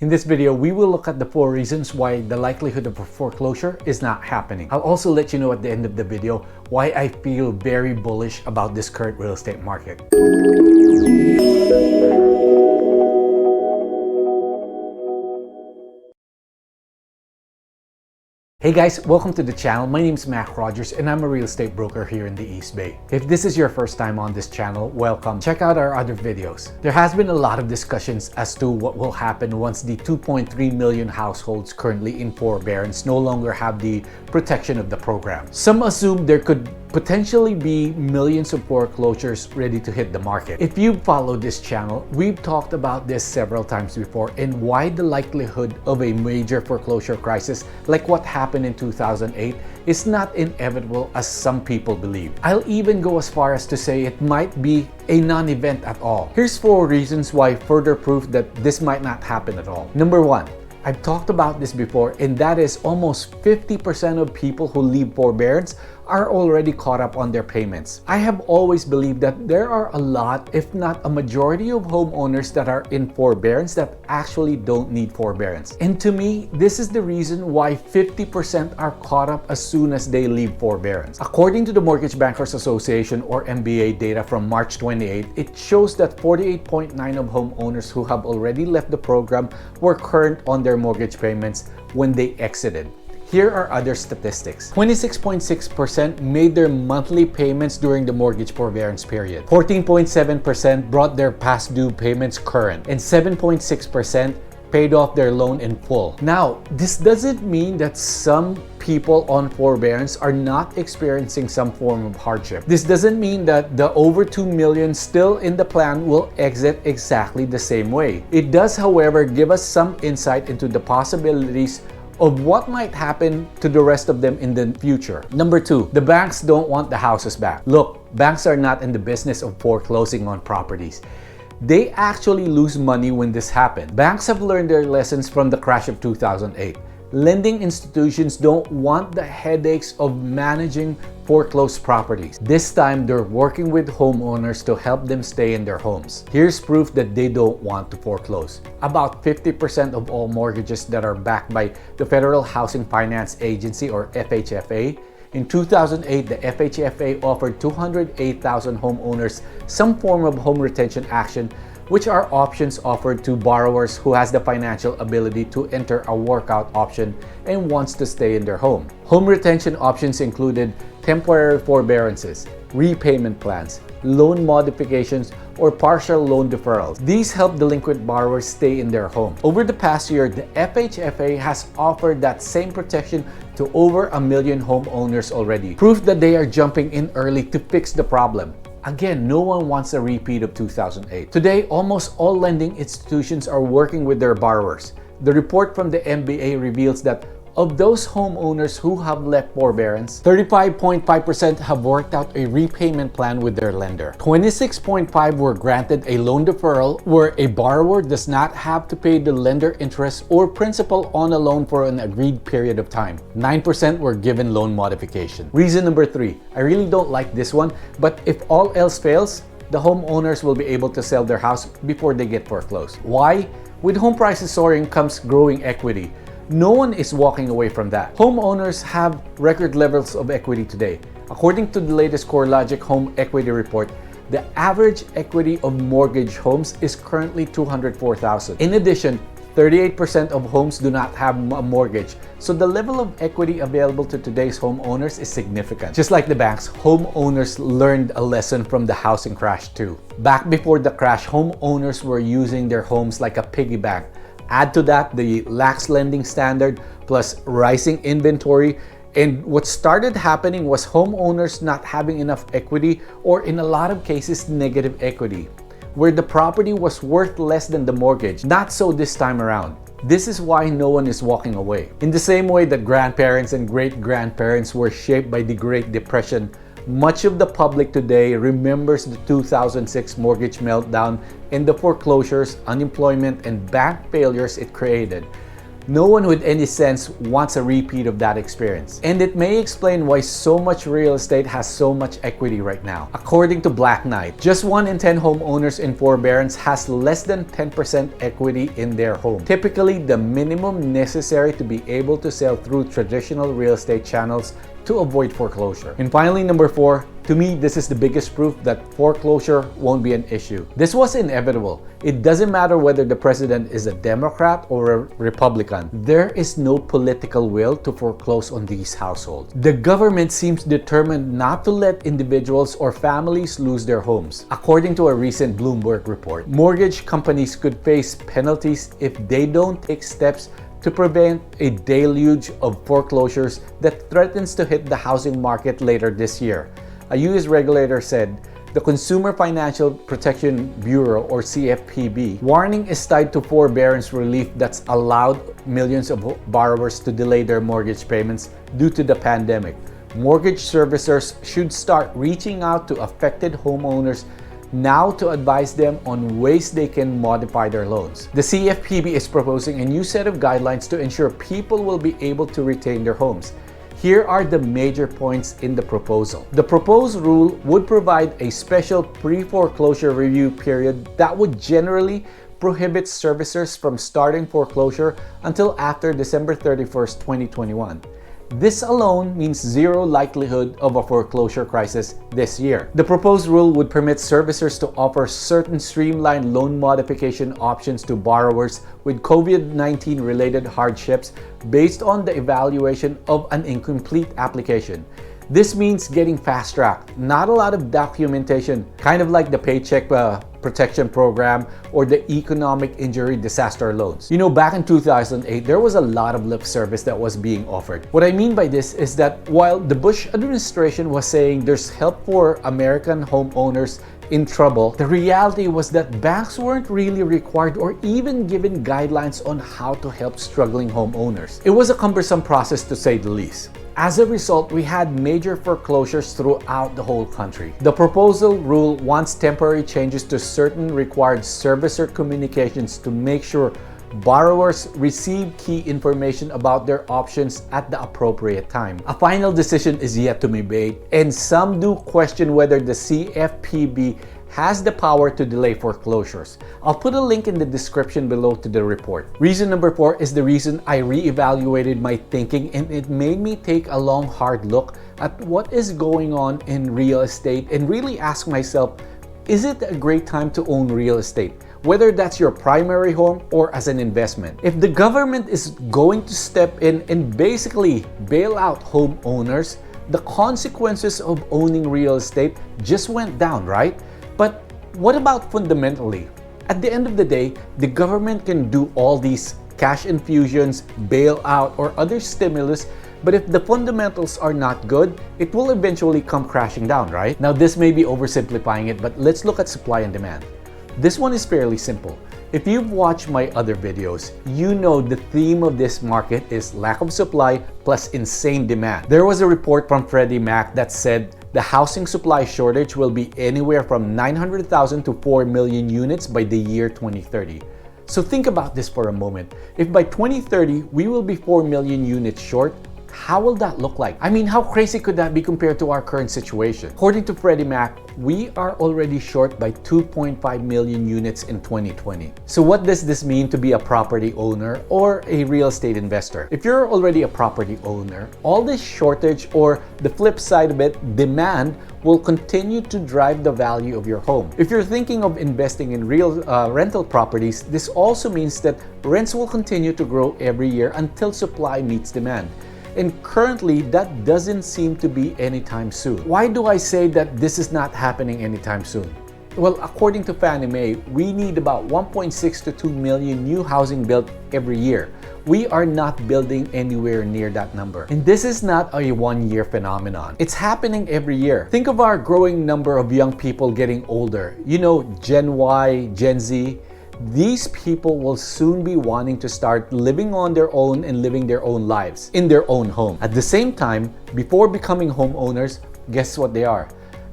In this video, we will look at the 4 reasons why the likelihood of a foreclosure is not happening. I'll also let you know at the end of the video why I feel very bullish about this current real estate market. Hey guys, welcome to the channel. My name is Mac Rogers and I'm a real estate broker here in the East Bay. If this is your first time on this channel, welcome. Check out our other videos. There has been a lot of discussions as to what will happen once the 2.3 million households currently in forbearance no longer have the protection of the program. Some assume there could potentially be millions of foreclosures ready to hit the market. If you follow this channel, we've talked about this several times before and why the likelihood of a major foreclosure crisis like what happened in 2008 is not inevitable as some people believe. I'll even go as far as to say it might be a non-event at all. Here's 4 reasons why further proof that this might not happen at all. Number 1. I've talked about this before, and that is almost 50% of people who leave forbearance are already caught up on their payments. I have always believed that there are a lot, if not a majority of homeowners that are in forbearance that actually don't need forbearance. And to me, this is the reason why 50% are caught up as soon as they leave forbearance. According to the Mortgage Bankers Association or MBA data from March 28, it shows that 48.9% of homeowners who have already left the program were current on their mortgage payments when they exited. Here are other statistics. 26.6% made their monthly payments during the mortgage forbearance period. 14.7% brought their past due payments current, and 7.6% paid off their loan in full. Now, this doesn't mean that some people on forbearance are not experiencing some form of hardship. This doesn't mean that the over 2 million still in the plan will exit exactly the same way. It does, however, give us some insight into the possibilities of what might happen to the rest of them in the future. Number 2, the banks don't want the houses back. Look, banks are not in the business of foreclosing on properties. They actually lose money when this happens. Banks have learned their lessons from the crash of 2008. Lending institutions don't want the headaches of managing foreclosed properties. This time, they're working with homeowners to help them stay in their homes. Here's proof that they don't want to foreclose. About 50% of all mortgages that are backed by the Federal Housing Finance Agency or FHFA. In 2008, the FHFA offered 208,000 homeowners some form of home retention action, which are options offered to borrowers who has the financial ability to enter a workout option and wants to stay in their home. Home retention options included temporary forbearances, repayment plans, loan modifications, or partial loan deferrals. These help delinquent borrowers stay in their home. Over the past year, the FHFA has offered that same protection to over 1 million homeowners already. Proof that they are jumping in early to fix the problem. Again, no one wants a repeat of 2008. Today, almost all lending institutions are working with their borrowers. The report from the MBA reveals that of those homeowners who have left forbearance, 35.5% have worked out a repayment plan with their lender. 26.5% were granted a loan deferral where a borrower does not have to pay the lender interest or principal on a loan for an agreed period of time. 9% were given loan modification. Reason number 3, I really don't like this one, but if all else fails, the homeowners will be able to sell their house before they get foreclosed. Why? With home prices soaring comes growing equity. No one is walking away from that. Homeowners have record levels of equity today. According to the latest CoreLogic Home Equity Report, the average equity of mortgage homes is currently $204,000. In addition, 38% of homes do not have a mortgage, so the level of equity available to today's homeowners is significant. Just like the banks, homeowners learned a lesson from the housing crash too. Back before the crash, homeowners were using their homes like a piggy bank. Add to that the lax lending standard plus rising inventory, and what started happening was homeowners not having enough equity, or in a lot of cases negative equity, where the property was worth less than the mortgage. Not so this time around. This is why no one is walking away. In the same way that grandparents and great-grandparents were shaped by the Great Depression, much of the public today remembers the 2006 mortgage meltdown and the foreclosures, unemployment, and bank failures it created. No one with any sense wants a repeat of that experience. And it may explain why so much real estate has so much equity right now. According to Black Knight, just 1 in 10 homeowners in forbearance has less than 10% equity in their home. Typically, the minimum necessary to be able to sell through traditional real estate channels to avoid foreclosure. And finally, number 4, to me, this is the biggest proof that foreclosure won't be an issue. This was inevitable. It doesn't matter whether the president is a Democrat or a Republican. There is no political will to foreclose on these households. The government seems determined not to let individuals or families lose their homes. According to a recent Bloomberg report, mortgage companies could face penalties if they don't take steps to prevent a deluge of foreclosures that threatens to hit the housing market later this year. A U.S. regulator said the Consumer Financial Protection Bureau, or CFPB, warning is tied to forbearance relief that's allowed millions of borrowers to delay their mortgage payments due to the pandemic. Mortgage servicers should start reaching out to affected homeowners now to advise them on ways they can modify their loans. The CFPB is proposing a new set of guidelines to ensure people will be able to retain their homes. Here are the major points in the proposal. The proposed rule would provide a special pre-foreclosure review period that would generally prohibit servicers from starting foreclosure until after December 31st, 2021. This alone means zero likelihood of a foreclosure crisis this year. The proposed rule would permit servicers to offer certain streamlined loan modification options to borrowers with COVID-19 related hardships based on the evaluation of an incomplete application. This means getting fast-tracked, not a lot of documentation, kind of like the Paycheck Protection Program or the Economic Injury Disaster loans. You know, back in 2008, there was a lot of lip service that was being offered. What I mean by this is that while the Bush administration was saying there's help for American homeowners in trouble, the reality was that banks weren't really required or even given guidelines on how to help struggling homeowners. It was a cumbersome process to say the least. As a result, we had major foreclosures throughout the whole country. The proposal rule wants temporary changes to certain required servicer communications to make sure borrowers receive key information about their options at the appropriate time. A final decision is yet to be made, and some do question whether the CFPB has the power to delay foreclosures. I'll put a link in the description below to the report. Reason number 4 is the reason I reevaluated my thinking, and it made me take a long, hard look at what is going on in real estate and really ask myself, is it a great time to own real estate? Whether that's your primary home or as an investment. If the government is going to step in and basically bail out homeowners, the consequences of owning real estate just went down, right? But what about fundamentally? At the end of the day, the government can do all these cash infusions, bailout, or other stimulus, but if the fundamentals are not good, it will eventually come crashing down, right? Now, this may be oversimplifying it, but let's look at supply and demand. This one is fairly simple. If you've watched my other videos, you know the theme of this market is lack of supply plus insane demand. There was a report from Freddie Mac that said the housing supply shortage will be anywhere from 900,000 to 4 million units by the year 2030. So think about this for a moment. If by 2030 we will be 4 million units short, how will that look like? I mean, how crazy could that be compared to our current situation? According to Freddie Mac, we are already short by 2.5 million units in 2020. So what does this mean to be a property owner or a real estate investor? If you're already a property owner, all this shortage, or the flip side of it, demand, will continue to drive the value of your home. If you're thinking of investing in real rental properties, this also means that rents will continue to grow every year until supply meets demand. And currently, that doesn't seem to be anytime soon. Why do I say that this is not happening anytime soon? Well, according to Fannie Mae, we need about 1.6 to 2 million new housing built every year. We are not building anywhere near that number. And this is not a one-year phenomenon. It's happening every year. Think of our growing number of young people getting older. You know, Gen Y, Gen Z. These people will soon be wanting to start living on their own and living their own lives in their own home. At the same time, before becoming homeowners, guess what they are?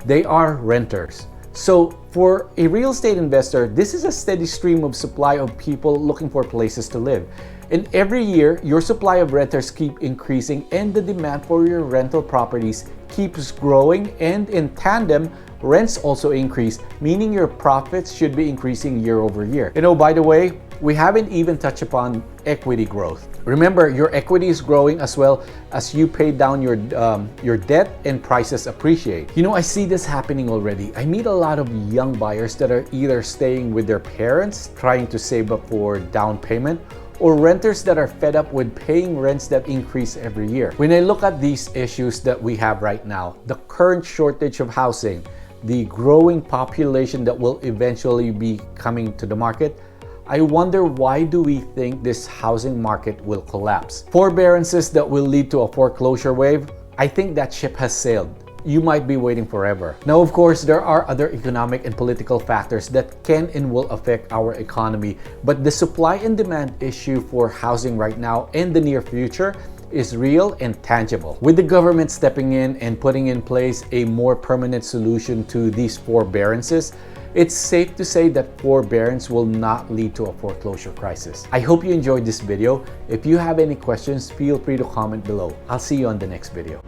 They are renters. So for a real estate investor, this is a steady stream of supply of people looking for places to live. And every year, your supply of renters keep increasing and the demand for your rental properties keeps growing, and in tandem, rents also increase, meaning your profits should be increasing year over year. You know, by the way, we haven't even touched upon equity growth. Remember, your equity is growing as well as you pay down your debt and prices appreciate. You know, I see this happening already. I meet a lot of young buyers that are either staying with their parents, trying to save up for down payment, or renters that are fed up with paying rents that increase every year. When I look at these issues that we have right now, the current shortage of housing, the growing population that will eventually be coming to the market, I wonder, why do we think this housing market will collapse? Forbearances that will lead to a foreclosure wave, I think that ship has sailed. You might be waiting forever. Now, of course, there are other economic and political factors that can and will affect our economy, but the supply and demand issue for housing right now and the near future is real and tangible. With the government stepping in and putting in place a more permanent solution to these forbearances, it's safe to say that forbearance will not lead to a foreclosure crisis. I hope you enjoyed this video. If you have any questions, feel free to comment below. I'll see you on the next video.